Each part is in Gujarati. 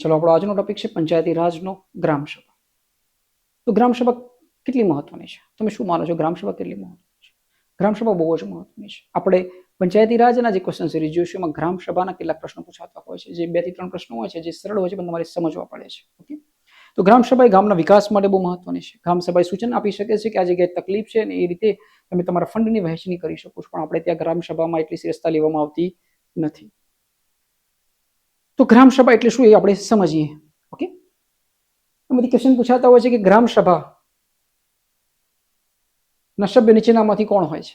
ચલો, આપણો આજનો ટોપિક છે પંચાયતી રાજનો ગ્રામસભા. તો ગ્રામસભા કેટલી મહત્વની છે? તમે શું માનો છો, ગ્રામસભા કેટલી મહત્વની છે? ગ્રામસભા બહુ જ મહત્વની છે. આપણે પંચાયતી રાજના જે ક્વેશ્ચન સિરીઝ જોઈશું એમાં ગ્રામસભાના કેટલાક પ્રશ્નો પૂછાતા હોય છે, જે 2 થી 3 પ્રશ્નો હોય છે, જે સરળ હોય છે પણ તમારે સમજવા પડે છે. ઓકે, તો ગ્રામસભા એ ગામના વિકાસ માટે બહુ મહત્વની છે. ગ્રામસભા સૂચન આપી શકે છે કે આ જગ્યાએ તકલીફ છે ને એ રીતે તમે તમારા ફંડની વહેંચણી કરી શકો છો, પણ આપણે ત્યાં ગ્રામસભામાં એટલી સિરિયસતા લેવામાં આવતી નથી. તો ગ્રામસભા એટલે શું એ આપણે સમજીએ. ઓકે, એમાંથી ક્વેશ્ચન પૂછાતા હોય છે કે ગ્રામસભા ના સભ્ય નીચેનામાંથી કોણ હોય છે?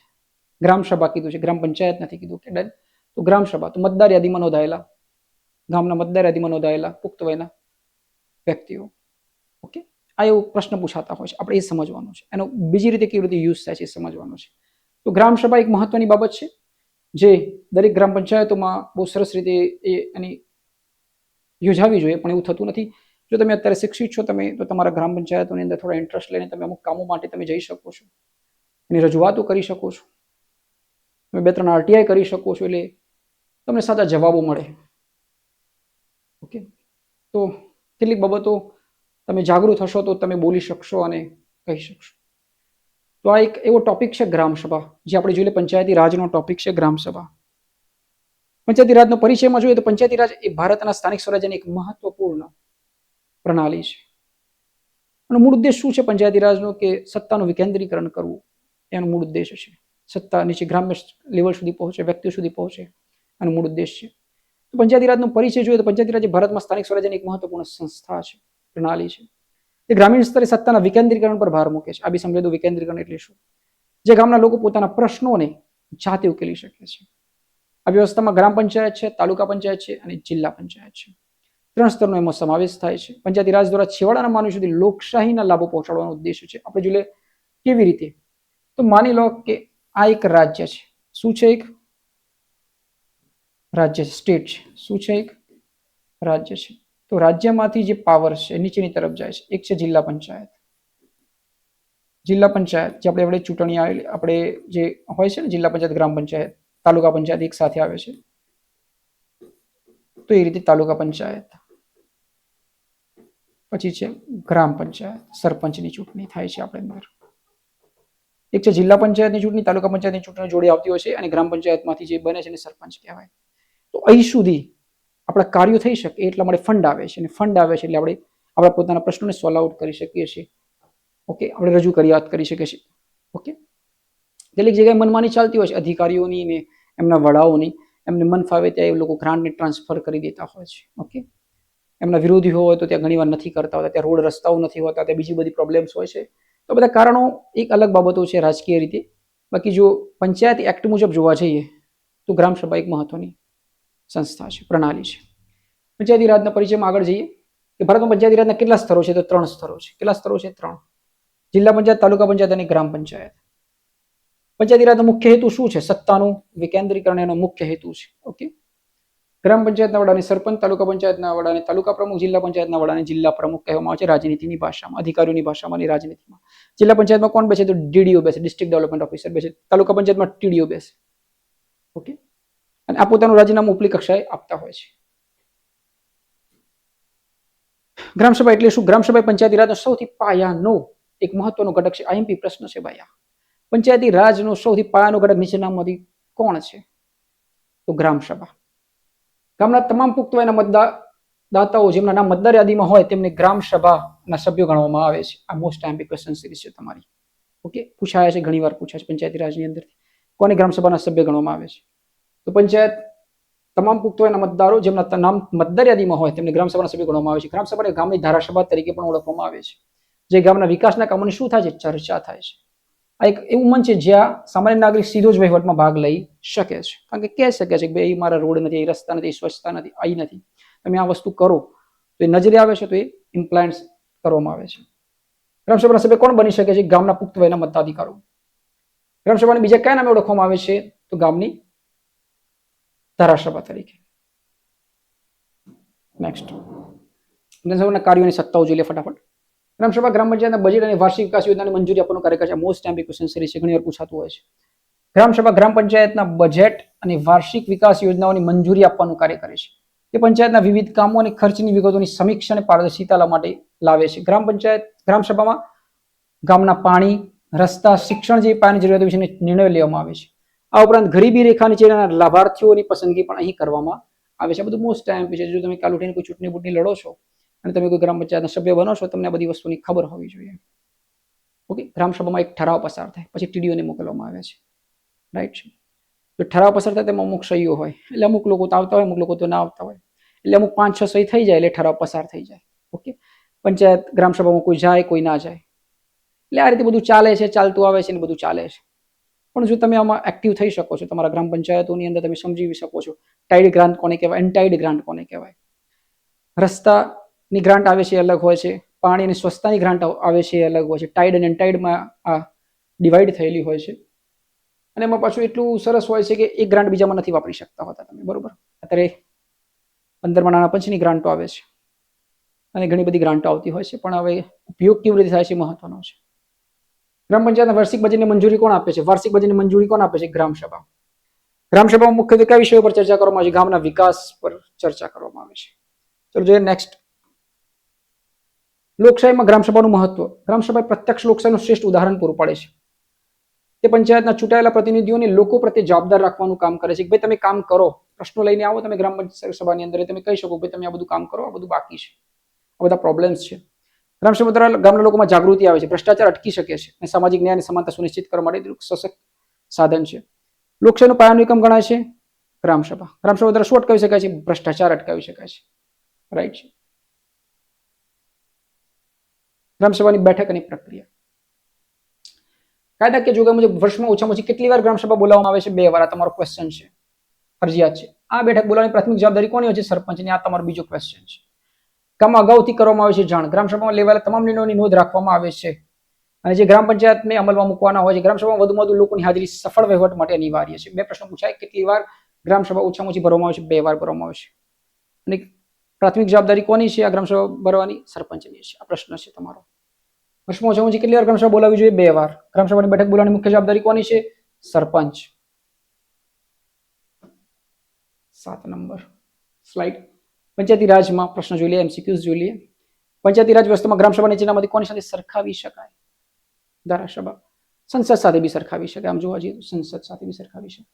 ગ્રામસભા કીધું છે, ગ્રામ પંચાયત નથી કીધું. કે ડન. તો ગ્રામસભા તો મતદાર યાદીમાં નોંધાયેલા, ગામના મતદાર યાદીમાં નોંધાયેલા પુખ્ત વયના વ્યક્તિઓ. ઓકે, આ એવો પ્રશ્ન પૂછાતા હોય છે, આપણે એ સમજવાનું છે. એનો બીજી રીતે કેવી રીતે યુઝ થાય છે એ સમજવાનું છે. તો ગ્રામસભા એક મહત્વની બાબત છે જે દરેક ગ્રામ પંચાયતોમાં બહુ સરસ રીતે એની યોજાવી જોઈએ, પણ એવું થતું નથી. જો તમે અત્યારે શિક્ષિત છો તમે, તો તમારા ગ્રામ પંચાયતોની અંદર થોડા ઇન્ટરેસ્ટ લઈને તમે અમુક કામો માટે તમે જઈ શકો છો, એની રજૂઆતો કરી શકો છો, તમે 2-3 આરટીઆઈ કરી શકો છો, એટલે તમને સાચા જવાબો મળે. ઓકે, તો કેટલીક બાબતો તમે જાગૃત હશો તો તમે બોલી શકશો અને કહી શકશો. તો આ એક એવો ટોપિક છે ગ્રામસભા, જે આપણે જોઈ લે પંચાયતી રાજનો ટોપિક છે ગ્રામસભા. પંચાયતી રાજનો પરિચયમાં જોઈએ તો પંચાયતી રાજ એ ભારતના સ્થાનિક સ્વરાજ્યની એક મહત્વપૂર્ણ પ્રણાલી છે. અને મૂળ ઉદ્દેશ શું છે પંચાયતી રાજનો? કે સત્તાનું વિકેન્દ્રીકરણ કરવું, એનો મૂળ ઉદ્દેશ છે. સત્તા નીચે ગ્રામ્ય લેવલ સુધી પહોંચે, વ્યક્તિઓ સુધી પહોંચે, આનો મૂળ ઉદ્દેશ છે. તો પંચાયતી રાજનો પરિચય જોઈએ તો પંચાયતી રાજ ભારતમાં સ્થાનિક સ્વરાજ્યની એક મહત્વપૂર્ણ સંસ્થા છે, પ્રણાલી છે. તે ગ્રામીણ સ્તરે સત્તાના વિકેન્દ્રીકરણ પર ભાર મૂકે છે. આ બી સમજી દો વિકેન્દ્રીકરણ એટલે શું. જે ગામના લોકો પોતાના પ્રશ્નોને જાતે ઉકેલી શકે છે. આ વ્યવસ્થામાં ગ્રામ પંચાયત છે, તાલુકા પંચાયત છે અને જિલ્લા પંચાયત છે. 3 સ્તરનો એમાં સમાવેશ થાય છે. પંચાયતી રાજ દ્વારા છેવાડાના માનવી સુધી લોકશાહીના લાભો પહોંચાડવાનો ઉદ્દેશ છે. આપણે જોઈએ કેવી રીતે, તો માની લો કે આ એક રાજ્ય છે. શું છે? એક રાજ્ય, સ્ટેટ છે. શું છે? એક રાજ્ય છે. તો રાજ્યમાંથી જે પાવર છે નીચેની તરફ જાય છે. એક છે જિલ્લા પંચાયત. જિલ્લા પંચાયત જે આપણે ચૂંટણી આવેલી, આપણે જે હોય છે ને જિલ્લા પંચાયત, ગ્રામ પંચાયત, તાલુકા પંચાયત એક સાથે આવે છે, તો એ રીતે તાલુકા પંચાયત. પછી છે ગ્રામ પંચાયત, સરપંચની ચૂંટણી થાય છે આપણે અંદર. એક છે જિલ્લા પંચાયતની ચૂંટણી, તાલુકા પંચાયતની ચૂંટણી જોડે આવતી હોય છે, અને ગ્રામ પંચાયતમાંથી જે બને છે એને સરપંચ કહેવાય. તો અહીં સુધી આપણા કાર્યો થઈ શકે એટલા માટે ફંડ આવે છે, અને ફંડ આવે છે એટલે આપણે આપણા પોતાના પ્રશ્નોને સોલ્વ આઉટ કરી શકીએ છીએ. ઓકે, આપણે રજૂ કરી શકીએ છીએ. ઓકે, કેટલીક જગ્યાએ મનમાની ચાલતી હોય છે અધિકારીઓની ને એમના વડાઓની. એમને મન ફાવે ત્યાં એ લોકો ગ્રાન્ટને ટ્રાન્સફર કરી દેતા હોય છે. ઓકે, એમના વિરોધીઓ હોય તો ત્યાં ઘણીવાર નથી કરતા હોતા, ત્યાં રોડ રસ્તાઓ નથી હોતા, ત્યાં બીજી બધી પ્રોબ્લેમ્સ હોય છે. તો બધા કારણો એક અલગ બાબતો છે રાજકીય રીતે. બાકી જો પંચાયત એક્ટ મુજબ જોવા જઈએ તો ગ્રામસભા એક મહત્વની સંસ્થા છે, પ્રણાલી છે. પંચાયતી રાજના પરિચયમાં આગળ જઈએ કે ભારતમાં પંચાયતી રાજના કેટલા સ્તરો છે? તો 3 સ્તરો છે. કેટલા સ્તરો છે? 3. જિલ્લા પંચાયત, તાલુકા પંચાયત અને ગ્રામ પંચાયત. પંચાયતી રાજનો મુખ્ય હેતુ શું છે? સત્તાનું વિકેન્દ્રીકરણ એનો મુખ્ય હેતુ છે. ઓકે, ગ્રામ પંચાયતના વડાને સરપંચ, તાલુકા પંચાયતના વડાને તાલુકા પ્રમુખ, જિલ્લા પંચાયતના વડાને જિલ્લા પ્રમુખ કહેવામાં આવે છે રાજનીતિની ભાષામાં, અધિકારીઓની ભાષામાં અને રાજનીતિમાં. જિલ્લા પંચાયતમાં કોણ બેસે? તો ડીડીઓ બેસે, ડિસ્ટ્રિક્ટ ડેવલપમેન્ટ ઓફિસર બેસે. તાલુકા પંચાયતમાં ટીડીઓ બેસે. ઓકે, અને આ પોતાનું રાજીનામું ઉપલી કક્ષાએ આપતા હોય છે. ગ્રામસભા એટલે શું? ગ્રામસભા પંચાયતી રાજનો સૌથી પાયાનો એક મહત્વનો ઘટક છે. આઈએમપી પ્રશ્ન છે ભાઈ. પંચાયતી રાજનો સૌથી પાયાનો ઘટક નીચેનામાંથી કોણ છે? તો ગ્રામસભા. ગામના તમામ પુખ્ત વયના મતદાતાઓ જેમના નામ મતદાર યાદીમાં હોય તેમને ગ્રામસભાના સભ્યો ગણવામાં આવે છે. આ મોસ્ટ આઈએમપી ક્વેશ્ચન સિરીઝ છે તમારી. ઓકે, પૂછાયા છે, ઘણીવાર પૂછાય છે પંચાયતી રાજની અંદર. કોને ગ્રામસભાના સભ્ય ગણવામાં આવે છે? તો પંચાયત તમામ પુખ્ત વયના મતદારો જેમના નામ મતદાર યાદીમાં હોય તેમને ગ્રામસભાના સભ્ય ગણવામાં આવે છે. ગ્રામસભાને ગામની ધારાસભા તરીકે પણ ઓળખવામાં આવે છે. જે ગામના વિકાસના કામોની શું થાય છે? ચર્ચા થાય છે. આ એક એવું મંચ છે જ્યાં સામાન્ય નાગરિક સીધો જ વહીવટમાં ભાગ લઈ શકે છે. કારણ કે કહી શકે છે કે ભાઈ મારા રોડ નથી, એ રસ્તા નથી, સ્વચ્છતા નથી, અહીં નથી, તમે આ વસ્તુ કરો તો એ નજરે આવે છે, તો એ ઇમ્પ્લાયન્સ કરવામાં આવે છે. ગ્રામસભાના સભ્ય કોણ બની શકે છે? ગામના પુખ્ત વયના મતાધિકારો. ગ્રામસભાને બીજા કયા નામે ઓળખવામાં આવે છે? તો ગામની ધારાસભા તરીકે. નેક્સ્ટ, વિધાનસભાના કાર્યોની સત્તાઓ જોઈએ ફટાફટ. ગ્રામસભા ગ્રામ પંચાયતના બજેટ અને વાર્ષિક વિકાસ યોજનાની મંજૂરી આપવાનું કાર્ય કરે છે. મોસ્ટ આઈએમપી ક્વેશ્ચન સિરીઝ છે, ઘણીવાર પૂછાતું હોય છે. ગ્રામસભા ગ્રામ પંચાયતના બજેટ અને વાર્ષિક વિકાસ યોજનાઓની મંજૂરી આપવાનું કાર્ય કરે છે. તે પંચાયતના વિવિધ કામો અને ખર્ચની વિગતોની સમીક્ષા અને પારદર્શિતા માટે લાવે છે. ગ્રામ સભામાં ગામના પાણી, રસ્તા, શિક્ષણ જેવી પાયાની જરૂરિયાતો વિશે નિર્ણય લેવામાં આવે છે. આ ઉપરાંત ગરીબી રેખા નીચેના લાભાર્થીઓની પસંદગી પણ અહીં કરવામાં આવે છે. આ બધું મોસ્ટ ટાઈમ છે. જો તમે કાલ ઉઠીને કોઈ ચૂંટણી લડો છો અને તમે કોઈ ગ્રામ પંચાયતના સભ્ય બનો છો, તમને આ બધી વસ્તુની ખબર હોવી જોઈએ. ઓકે, ગ્રામસભામાં એક ઠરાવ પસાર થાય, પછી ટીડીઓને મોકલવામાં આવે છે. રાઈટ છે. જો ઠરાવ પસાર થાય તેમાં અમુક સહીઓ હોય, એટલે અમુક લોકો તો આવતા હોય, અમુક લોકો તો ના આવતા હોય, એટલે અમુક 5-6 સહી થઈ જાય એટલે ઠરાવ પસાર થઈ જાય. ઓકે, પંચાયત ગ્રામસભામાં કોઈ જાય, કોઈ ના જાય, એટલે આ રીતે બધું ચાલે છે, ચાલતું આવે છે ને બધું ચાલે છે. પણ જો તમે આમાં એક્ટિવ થઈ શકો છો, તમારા ગ્રામ પંચાયતોની અંદર તમે સમજી શકો છો ટાઈડ ગ્રાન્ટ કોને કહેવાય, અનટાઈડ ગ્રાન્ટ કોને કહેવાય. રસ્તાની ગ્રાન્ટ આવે છે અલગ હોય છે, પાણી અને સ્વચ્છતાની ગ્રાન્ટ આવે છે અલગ હોય છે, ટાઈડ અને અનટાઈડમાં આ ડિવાઈડ થયેલી હોય છે. અને એમાં પાછું એટલું સરસ હોય છે કે એક ગ્રાન્ટ બીજામાં નથી વાપરી શકતા હોતા તમે, બરોબર. અત્યારે 15મા નાણાં પંચની ગ્રાન્ટો આવે છે અને ઘણી બધી ગ્રાન્ટો આવતી હોય છે, પણ હવે ઉપયોગ કેવી રીતે થાય છે મહત્વનો છે. ગ્રામ પંચાયતના વાર્ષિક બજેટની મંજૂરી કોણ આપે છે? વાર્ષિક બજેટની મંજૂરી કોણ આપે છે? ગ્રામસભા. ગ્રામસભામાં મુખ્યત્વે કયા વિષયો પર ચર્ચા કરવામાં આવે છે? ગામના વિકાસ પર ચર્ચા કરવામાં આવે છે. ચલો જોઈએ નેક્સ્ટ. લોકશાહીમાં ગ્રામસભાનું મહત્વ. ગ્રામસભા પ્રત્યક્ષ લોકશાહીનું શ્રેષ્ઠ ઉદાહરણ પૂરું પાડે છે. તે પંચાયતના ચૂંટાયેલા પ્રતિનિધિઓને લોકો પ્રત્યે જવાબદાર રાખવાનું કામ કરે છે કે ભાઈ તમે કામ કરો. પ્રશ્નો લઈને આવો તમે ગ્રામ પંચાયત સભાની અંદર, તમે કહી શકો ભાઈ તમે આ બધું કામ કરો, આ બધું બાકી છે, આ બધા પ્રોબ્લેમ્સ છે. ગ્રામસભા દ્વારા ગામના લોકોમાં જાગૃતિ આવે છે, ભ્રષ્ટાચાર અટકી શકે છે અને સામાજિક ન્યાય અને સમાનતા સુનિશ્ચિત કરવા માટે સશક્ત સાધન છે. લોકશાહીનો પાયાનો એકમ ગણાય છે ગ્રામસભા. ગ્રામસભા દ્વારા શું અટકાવી શકાય છે? ભ્રષ્ટાચાર અટકાવી શકાય છે. રાઈટ છે. ગ્રામસભાની બેઠક અને પ્રક્રિયા. કાયદાકીય જોગવાઈ મુજબ વર્ષમાં ઓછામાં ઓછી કેટલી વાર ગ્રામસભા બોલાવવામાં આવે છે? 2 વાર. આ તમારો ક્વેશ્ચન છે, ફરજિયાત છે. આ બેઠક બોલાવવાની પ્રાથમિક જવાબદારી કોની હોય છે? સરપંચની. આ તમારો બીજો ક્વેશ્ચન છે. ગામમાં અગાઉથી કરવામાં આવે છે જાણ. ગ્રામસભામાં લેવાયેલા તમામ નિર્ણયોની નોંધ રાખવામાં આવે છે અને જે ગ્રામ પંચાયતને અમલમાં મૂકવાના હોય છે. ગ્રામસભામાં વધુમાં વધુ લોકોની હાજરી સફળ વહીવટ માટે અનિવાર્ય છે. 2 પ્રશ્નો પૂછાય. કેટલી વાર ગ્રામસભા ઓછામાં ઓછી ભરવામાં આવે છે? 2 વાર ભરવામાં આવે છે. અને પ્રાથમિક જવાબદારી કોની છે આ ગ્રામસભા ભરવાની? સરપંચની છે. આ પ્રશ્ન છે તમારો. વર્ષમાં ઓછામાં ઓછી કેટલી વાર ગ્રામસભા બોલાવવી જોઈએ? 2 વાર. ગ્રામસભાની બેઠક બોલાવવાની મુખ્ય જવાબદારી કોની છે? સરપંચ. 7 નંબર સ્લાઇડ. પંચાયતી રાજમાં પ્રશ્ન જોઈ લઈએ, એમસીક્યુઝ જોઈ લઈએ. પંચાયતી રાજ વ્યવસ્થામાં ગ્રામસભા નીચેનામાંથી કોની સાથે સરખાવી શકાય? ધારાસભા. સંસદ સાથે બી સરખાવી શકાય. આમ જોવા જઈએ તો સંસદ સાથે બી સરખાવી શકાય.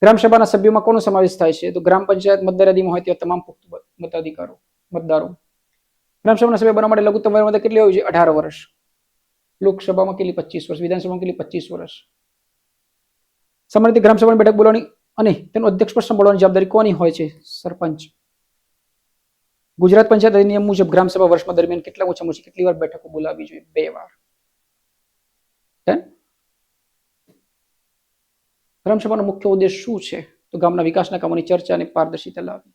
ગ્રામસભાના સભ્યોમાં કોનો સમાવેશ થાય છે? તો ગ્રામ પંચાયત મતદાર યાદીમાં હોય તેવા તમામ પુખ્ત મતદારો. ગ્રામસભાના સભ્ય બનવા માટે લઘુત્તમ વયમર્યાદા કેટલી હોવી જોઈએ? 18 વર્ષ. લોકસભામાં કેટલી? 25 વર્ષ. વિધાનસભામાં કેટલી? 25 વર્ષ. સામાન્ય રીતે ગ્રામસભાની બેઠક બોલાવવાની અને તેનું અધ્યક્ષપદ સંભાળવાની જવાબદારી કોની હોય છે? સરપંચ. ગુજરાત પંચાયત અધિનિયમ મુજબ ગ્રામસભા વર્ષમાં દરમિયાન કેટલા ઓછામાં ઓછી કેટલી વાર બેઠકો બોલાવવી જોઈએ? 2 વાર. ગ્રામસભાનો મુખ્ય ઉદ્દેશ શું છે? તો ગામના વિકાસના કામોની ચર્ચા અને પારદર્શિતા લાવવી.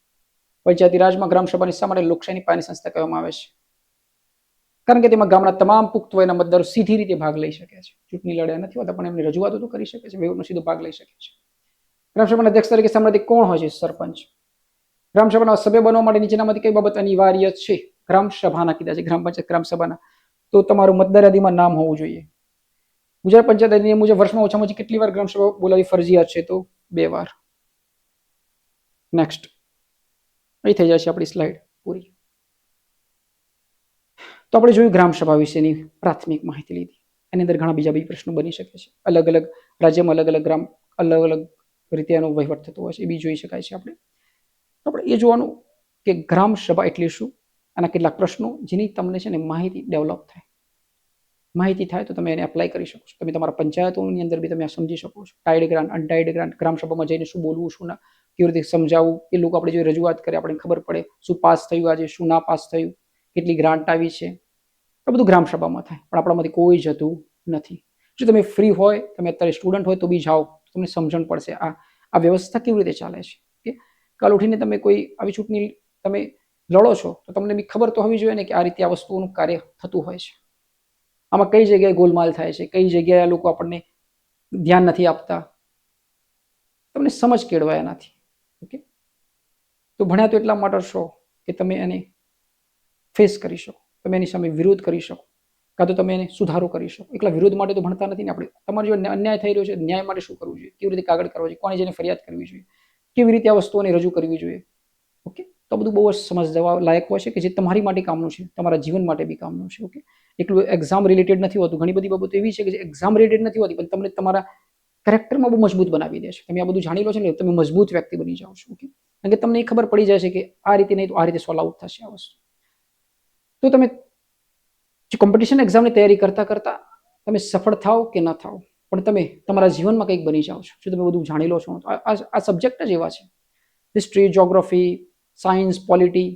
પંચાયતી રાજમાં ગ્રામસભાની શા માટે લોકશાહીની પાયાની સંસ્થા કહેવામાં આવે છે? કારણ કે તેમાં ગામના તમામ પુખ્ત વયના મતદારો સીધી રીતે ભાગ લઈ શકે છે. ચૂંટણી લડ્યા નથી હોતા પણ એમની રજૂઆતો તો કરી શકે છે, વહીવટનો સીધો ભાગ લઈ શકે છે. ગ્રામસભાના અધ્યક્ષ તરીકે સામાન્ય કોણ હોય છે? સરપંચ. ગ્રામસભાના સભ્ય બનવા માટે નીચેનામાંથી કઈ બાબત અનિવાર્ય છે? ગ્રામસભાના કીધા છે, ગ્રામ પંચાયત ગ્રામસભાના. તો તમારું મતદાર યાદીમાં નામ હોવું જોઈએ. ગુજરાત પંચાયત અધિનિયમ મુજબ વર્ષમાં ઓછામાં ઓછી કેટલી વાર ગ્રામસભા બોલાવવી ફરજિયાત છે? તો 2 વાર. નેક્સ્ટ. અહીં થઈ જશે આપણી સ્લાઇડ પૂરી. તો આપણે જોયું ગ્રામસભા વિશેની પ્રાથમિક માહિતી લીધી. એની અંદર ઘણા બીજા બી પ્રશ્નો બની શકે છે. અલગ અલગ રાજ્યમાં અલગ અલગ ગ્રામ અલગ અલગ રીતે એનો વહીવટ થતો હોય છે, એ બી જોઈ શકાય છે આપણે. આપણે એ જોવાનું કે ગ્રામસભા એટલે શું, આના કેટલાક પ્રશ્નો જેની તમને છે ને માહિતી ડેવલપ થાય. માહિતી થાય તો તમે એને એપ્લાય કરી શકો છો. તમે તમારા પંચાયતોની અંદર બી તમે આ સમજી શકો છો. ટાઈડ ગ્રાન્ટ, અનટાઈડ ગ્રાન્ટ, ગ્રામસભામાં જઈને શું બોલવું, શું ના, કેવી રીતે સમજાવવું, એ લોકો આપણે જો રજૂઆત કરે આપણે ખબર પડે શું પાસ થયું આજે, શું ના પાસ થયું, કેટલી ગ્રાન્ટ આવી છે. આ બધું ગ્રામસભામાં થાય, પણ આપણામાંથી કોઈ જતું નથી. જો તમે ફ્રી હોય, તમે અત્યારે સ્ટુડન્ટ હોય તો બી જાઓ, તમને સમજણ પડશે આ વ્યવસ્થા કેવી રીતે ચાલે છે. કે કાલ ઉઠીને તમે કોઈ આવી ચૂંટણી તમે લડો છો તો તમને બી ખબર તો હોવી જોઈએ ને કે આ રીતે આ વસ્તુઓનું કાર્ય થતું હોય છે. આમાં કઈ જગ્યાએ ગોલમાલ થાય છે, કઈ જગ્યાએ લોકો આપણને ધ્યાન નથી આપતા, તમને સમજ કેળવાય નથી. ઓકે, તો ભણ્યા તો એટલા માટે છો કે તમે એને ફેસ કરી શકો, તમે એની સામે વિરોધ કરી શકો, કાં તો તમે એને સુધારો કરી શકો. એકલા વિરોધ માટે તો ભણતા નથી ને આપણે. તમારે જો અન્યાય થઈ રહ્યો છે, ન્યાય માટે શું કરવું જોઈએ, કેવી રીતે કાગળ કરવા જોઈએ, કોને જેને ફરિયાદ કરવી જોઈએ, કેવી રીતે આ વસ્તુઓને રજૂ કરવી જોઈએ, ઓકે, તો બધું બહુ જ સમજવા લાયક હોય છે કે જે તમારી માટે કામનું છે, તમારા જીવન માટે બી કામનું છે. ઓકે, એટલું એક્ઝામ રિલેટેડ નથી હોતું. ઘણી બધી બાબતો એવી છે કે જે એક્ઝામ રિલેટેડ નથી હોતી, પણ તમને તમારા કેરેક્ટરમાં બહુ મજબૂત બનાવી દે છે. તમે આ બધું જાણી લો છો ને, તમે મજબૂત વ્યક્તિ બની જાઓ છો. ઓકે, કારણ કે તમને એ ખબર પડી જાય છે કે આ રીતે નહીં તો આ રીતે સોલ્વ આઉટ થશે આ વસ્તુ. તો તમે જે કોમ્પિટિશન એક્ઝામની તૈયારી કરતા કરતા તમે સફળ થાઓ કે ન થાઓ, પણ તમે તમારા જીવનમાં કંઈક બની જાઓ છો. જો તમે બધું જાણી લો છો, આ સબ્જેક્ટ જ એવા છે. હિસ્ટ્રી, જ્યોગ્રાફી, સાયન્સ, પોલિટી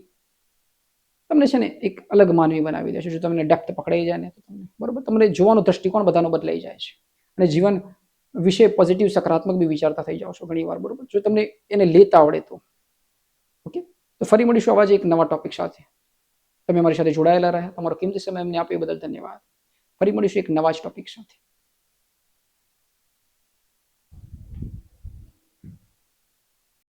તમને છે ને એક અલગ માનવી બનાવી દેશે. જો તમને ડેપ્થ પકડાઈ જાય ને તો તમને બરોબર, તમને જોવાનો દ્રષ્ટિકોણ બધાનો બદલાઈ જાય છે અને જીવન વિશે પોઝિટિવ સકારાત્મક બી વિચારતા થઈ જાઓ છો ઘણી વાર. બરોબર, જો તમને એને લેતા આવડે તો. ઓકે, તો ફરી મળીશું આવા જ એક નવા ટોપિક સાથે. તમે અમારી સાથે જોડાયેલા રહ્યા, તમારો કિંમતી સમય અમને આપ્યો એ બદલ ધન્યવાદ. ફરી મળીશું એક નવા જ ટોપિક સાથે.